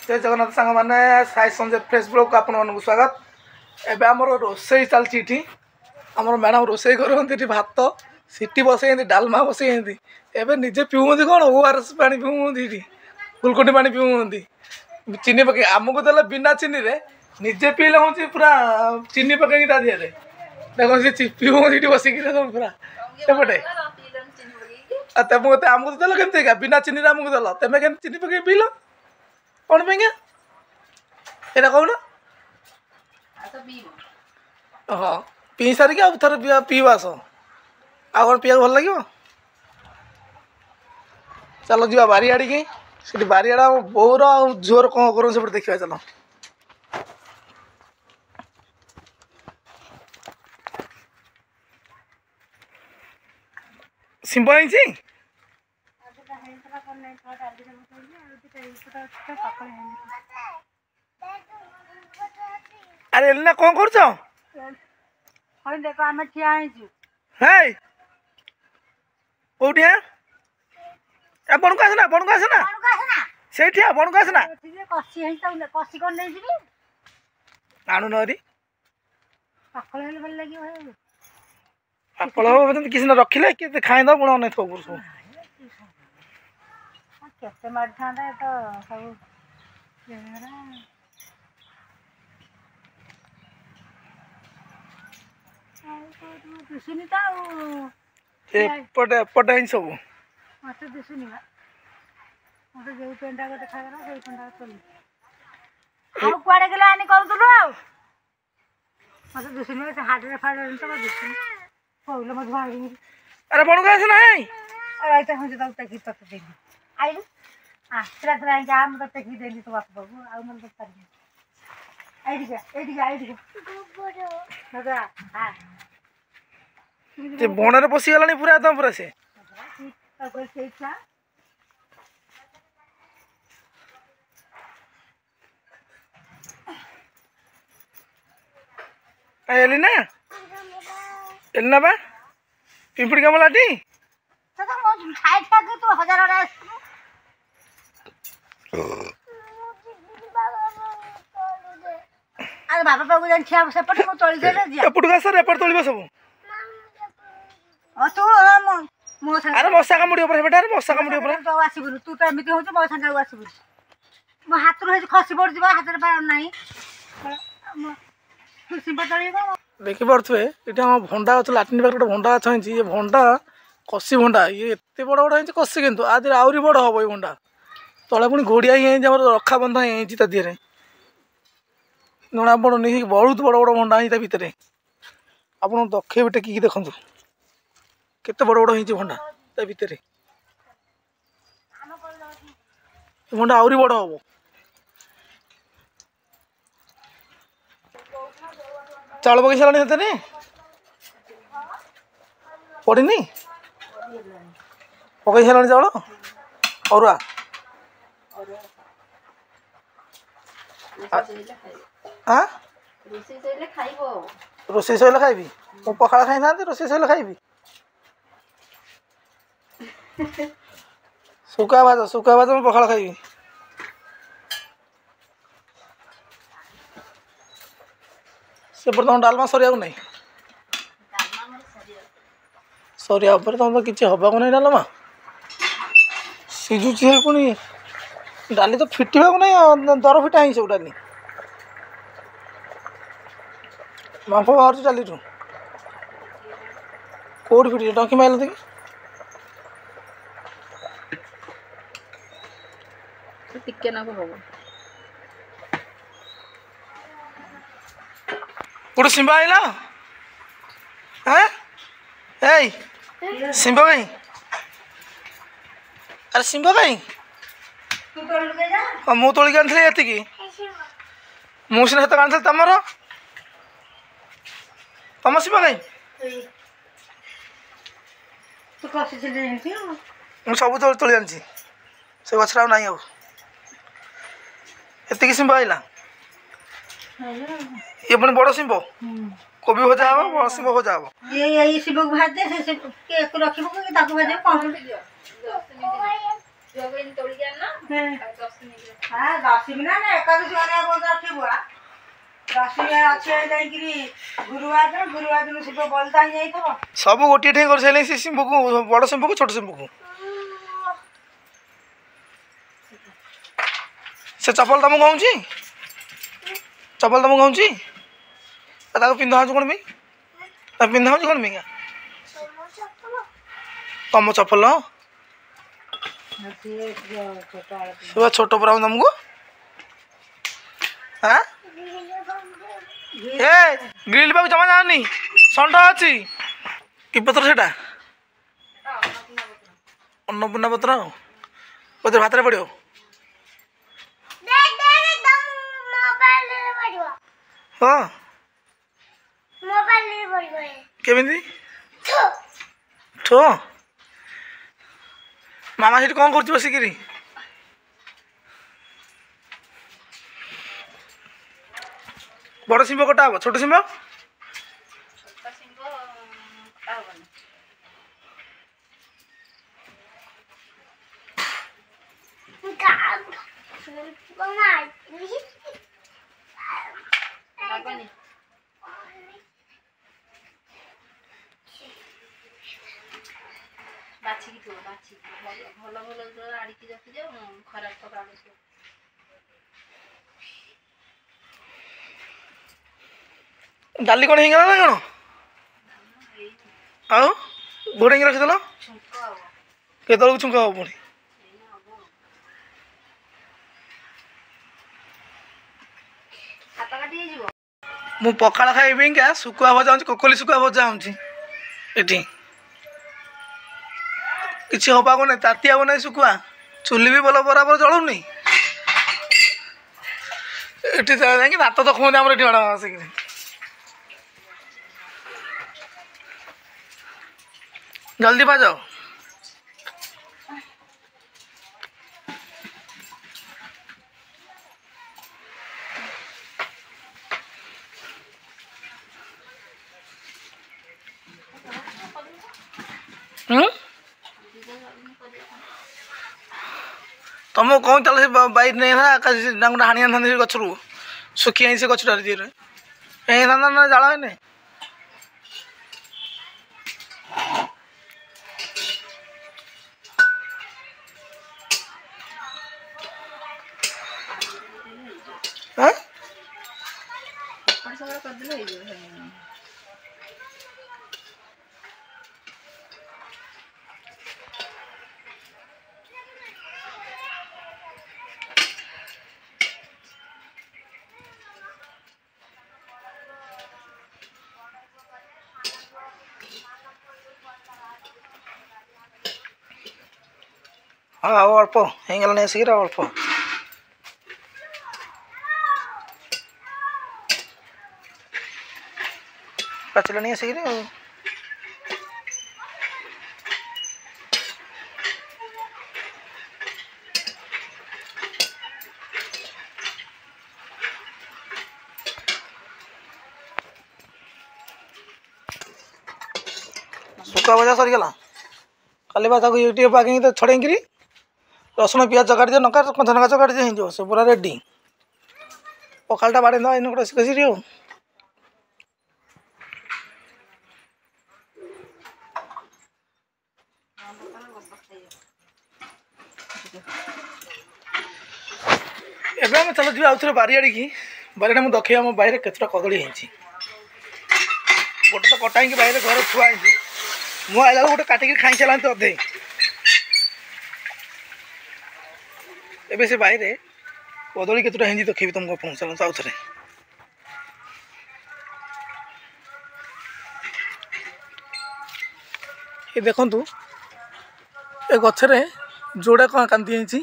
जय जगन्नाथ सांग मैंने साई संजय फ्रेश ब्लॉग को आपको स्वागत। एवं आमर रोसे चलती आम मैडम रोसे करते भात सीटी बसई डालमा बसई एवं निजे पीऊँ कौन ORS पा पीऊँ गुलकुंडी पा पीऊँ चीनी पकई आमको देला बिना चीनी रे निजे पीले हूँ पूरा चीनी पकई दिए देख सी पीऊँ बसिक पूरा सेपटे तुमको आमको देल के बिना चीनी आमको देल तुम के चीनी पकई पील कौन पे क्या कहून हाँ पी सारिक आउ थे पीवा आस आ कौन पीवा भल लगे चलो जी बारियाड़ी की से बारियाड़ा बोर आ झोर कौन करूँ से देखा चलो सिंब आई अरे एलिना कौन कर देखो आम ठिया है कौटी है बन को आसना से बन को आसना आणु नरी पाकल हम किसी रखिले कि खाई दो पुण अनेक सब केते मार था तो सब दिशुनी तो एपटे एपटे ही सब मत दिशुनी मत जो पेंटा गोटे खाइला से पेंटा चली आ कुआडे गेला आनी कहतुलो मत दिशुनी से हाडरे फाडरे तो दिशुनी कहले मत भाई अरे बन को आसना है अरे तो हम जब तक तो देली आइलु आ तेरा तेरा जा हम तक की देली तो बात बाबू आ मन तो कर आइडी गोबरो दादा हां जे बोनरे पसी गलानी पूरा एकदम पूरा से कोई से था एलिना बा पिंपड़ी कमलाटी तो मो खाइ खा के तो हजार और अरे बाबा बाबू जान छिया सेपट मो तोली दे जे एपट का सर एपट तोलिबो सब तू मो संग अरे मौसा का मुड़ी ऊपर बेटा अरे मौसा का मुड़ी ऊपर तो आसीबु तू तो एमिति होछ मो संग आसीबु मो हाथ रो खसी पड़ जिबा हाथ रे पार नाही सिंपल तळी को देखि पड़थुए एटा हम भंडा अछि लाटिन बार गोटे भंडा अछि ये भंडा कसी भंडा ये एते बड़ बड़ है कसी किंतु आदि आउरी बड़ हबो ये भंडा तले पुनी घोड़िया ही हमर रखा बंधा है ता दिरे जना पड़ नहीं बहुत बड़ बड़ भंडा ही भितर आपन दखे टेकिक देखु केते बड़ बड़ है भंडा ता भितर भंडा आउरी बड़ हबो चाउल पकई सारे हेते पड़नी पकई सारे चाउल अरुआ रोसे सैले खाइबी मु पखाड़ खाई ना रोसे सैले खाइबी सुखा भाज मैं पखाड़ खाइबी से तुम डालमा सरिया नहीं सरिया तुम तो किसी हवा को नहीं डालमा सीझुची है पुणी डाली तो फिटा को नहीं दर फिटा ही सब डाली बांफ बाहर डाली रू कौट फिटे टंकी माइल देखी टिके ना हो गोटे सिंबा आइला हाँ सिंबा कहीं अरे सिंबा कहीं मु तोलिक आनी ये मुझे हाथ आनी तुमर तुम सिंबा कहीं मुझे सब तोली आनी से गचर ना एति सिंबा आइला ये पुणी बड़ सिंब कोबी भजा हम बड़ सिंब भजा हम ये सिंब भाज दे से के रखिबो के ताको भाजे कौन ଦଶମୀ ନା ଏକାଦଶୀ ରଖିବୁ ଅଛି ଯାଇକିରି ଗୁରୁବାର ଦିନ ଶିବ ବଳିଦାନ ଯାଇଥିବ ସବୁ ଗୋଟିଏ ଠାଇ କରିସାରିଲେଣି ସେ ଶିମ୍ଭକୁ ବଡ଼ ଶିମ୍ଭକୁ ଛୋଟ ଶିମ୍ଭକୁ ସେ ଚପଲ ତମକୁ କହୁଛି ଚପଲ ତମକୁ କହୁଛି ତାକୁ ପିନ୍ଧା ହେଉଛି କ'ଣ ପାଇଁ ତାକୁ ପିନ୍ଧା ହେଉଛି କ'ଣ ପାଇଁ ତମ ଚପଲ ସେ ଛୋଟ ପରା ତମକୁ ହଁ ଏ ଗ୍ରିଲ୍ ପାଖକୁ ଜମା ଯାଉନି ଷଣ୍ଢ ଅଛି କି ପତ୍ର ସେଇଟା ଅନ୍ନପୂର୍ଣ୍ଣା ପତ୍ର ବୋଧେ ଭାତରେ ପଡ଼ିବ ହଁ କେମିତି ଠୋ ମାମା ସେଠି କ'ଣ କରୁଛି ବସିକିରି ବଡ଼ ଶିମ୍ବ କଟା ହବ ଛୋଟ ଶିମ୍ବ ବାଛିକି ଥିବ ବାଛିକି ଭଲ ଭଲ ଆଡ଼ିକି ରଖିଦିଅ ଖରାପ ତ କାଢୁଥିବ ଡାଲି କ'ଣ ହେଇଗଲା ନା କ'ଣ ଆଉ ଘୋଡ଼େଇକି ରଖିଦେଲ କେତେବେଳକୁ ଛୁଙ୍କ ହବ ପୁଣି ମୁଁ ପଖାଳ ଖାଇବିକା ଶୁଖୁଆ ଭଜା ହେଉଛି କୋକଲି ଶୁଖୁଆ ଭଜା ହେଉଛି ଏଠି କିଛି ହବାକୁ ନାହିଁ ତାତି ହବ ନାହିଁ ଶୁଖୁଆ ଚୁଲି ବି ଭଲ ବରାବର ଜଳୁନି ଏଠି ଯାଇକି ଭାତ ତ ଖୁଆନ୍ତି ଆମର ଏଠି ମ୍ୟାଡ଼ାମ ଆସିକିରି ଜଲ୍ଦି ଭାଜ ତମକୁ କଣ ତାହେଲେ ସେ ବାଇକ ନେଇ ତାଙ୍କୁ ହାଣି ଆଣିଥାନ୍ତି ସେ ଗଛରୁ ଶୁଖି ଆଣି ସେ ଗଛଟା ଦିହରେ ହେଇଥାନ୍ତା ନା ଜାଳ ହେଇନି ହଁ ଆଉ ଅଳ୍ପ ହେଇଗଲାଣି ଆସିକିରି ଆଉ ଅଳ୍ପ ପାଚିଲାଣି ଆସିକିରି ଆଉ ଶୁଖୁଆ ଭଜା ସରିଗଲା କାଲି ବା ତାକୁ ଟିକେ ପାକିକି ତ ଛଡ଼େଇକିରି ରସୁଣ ପିଆଜ ଚକାଡ଼ି ଦିଅ ନକା କଞ୍ଚା ଲଙ୍କା ଚକାଡ଼ି ଦିଅ ହେଇଯିବ ସେ ପୁରା ରେଡ଼ି ପଖାଳଟା ବାଡ଼େଇ ଦେବା ଏଇନେ ଗୋଟେ ଶିଖେଇସିରି ଆଉ ଏବେ ଆମେ ଚାଲ ଯିବା ଆଉଥରେ ବାରିଆଡ଼ିକି ବାରିଆଡ଼େ ମୁଁ ଦେଖେଇବା ମୋ ବାଇରେ କେତେଟା କଦଳୀ ହେଇଛି ଗୋଟେ ତ କଟା ହେଇକି ବାଇରେ ଘରେ ଥୁଆ ହେଇଛି ମୁଁ ଆଇଲା ବେଳକୁ ଗୋଟେ କାଟିକି ଖାଇସାରିଲାଣି ତ ଅଧେ ଏବେ ସେ ବାଇରେ କଦଳୀ କେତେଟା ହେଇଛି ଦେଖେଇବି ତୁମକୁ ଆପଣଙ୍କୁ ଚାଲନ୍ତୁ ଆଉଥରେ ଏ ଦେଖନ୍ତୁ ଏ ଗଛରେ ଯୋଡ଼ା କ'ଣ କାନ୍ଦି ହେଇଛି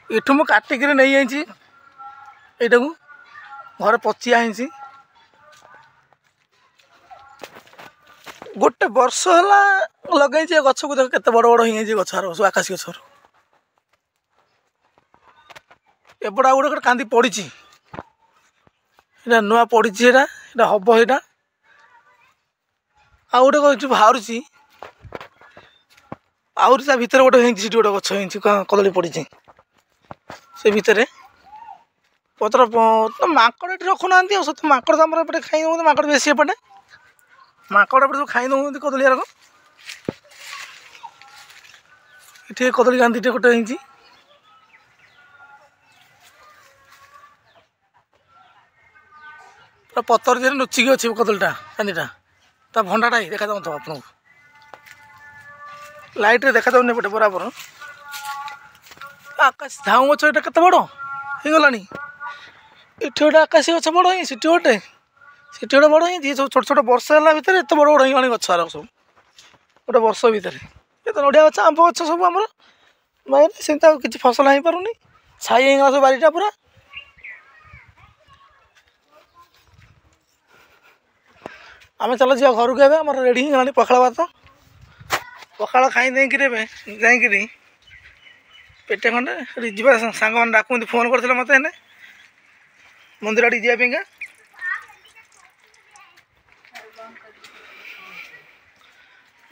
ଏଠୁ ମୁଁ କାଟିକିରି ନେଇଯାଇଛି ଏଇଟାକୁ ଘରେ ପଚିଆ ହେଇଛି ଗୋଟେ ବର୍ଷ ହେଲା ଲଗେଇଛି ଏ ଗଛକୁ ଦେଖ କେତେ ବଡ଼ ବଡ଼ ହେଇଯାଇଛି ଗଛ ସବୁ ଆକାଶୀ ଗଛରୁ ଏପଟେ ଆଉ ଗୋଟେ କାନ୍ଦି ପଡ଼ିଛି ଏଇଟା ନୂଆ ପଡ଼ିଛି ଏଇଟା ହବ ଏଇଟା ଆଉ ଗୋଟେ ବାହାରୁଛି आहुरी ता भितर गोटे होती गोटे गछ होती कदली पड़ी से भितर पत्र तो माकड़ ये रखुना सब माकड़ तो एपटे खाई दे माकड़ बेसी एपटे माकड़ एपटे सब खाई दे कदली यार ये कदली गांधी गोटे होती पूरा पतर जे लुचिकी अच्छी कदलीटा कांदीटा ता भंडाटा ही देखा जाऊँ आपको लाइट रे देखा जाऊनी पटे बराबर आकाश झाऊ गछ ये केत बड़ होगला ये गोटे आकाशी गछ बड़ ही सीटी गोटे बड़ ही सब छोट छोट वर्ष है भितर एत बड़ बड़ होगा गछ सब गोटे वर्ष भितर ये तो नड़िया गछ आंब गछ सब आम से किसी फसल हो पारुनी छाई होगा सब बारीटा पूरा आम चल जा घर को आम रेडी ही पखाड़ भात पखाड़ खाई देकर जाकि पेटे खंडे जा सांग मैंने डाक फोन करते मत मंदिर आड़ी जावाई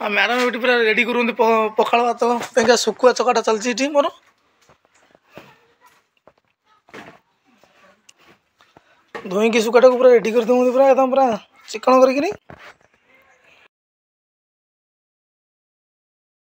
मैडम ये पूरा रेडी कर पखाड़ भात शुखुआ चकाटा चलती मोर धोईकी शुखाटा को पूरा रेडी कर पूरा एकदम पूरा चिकन करी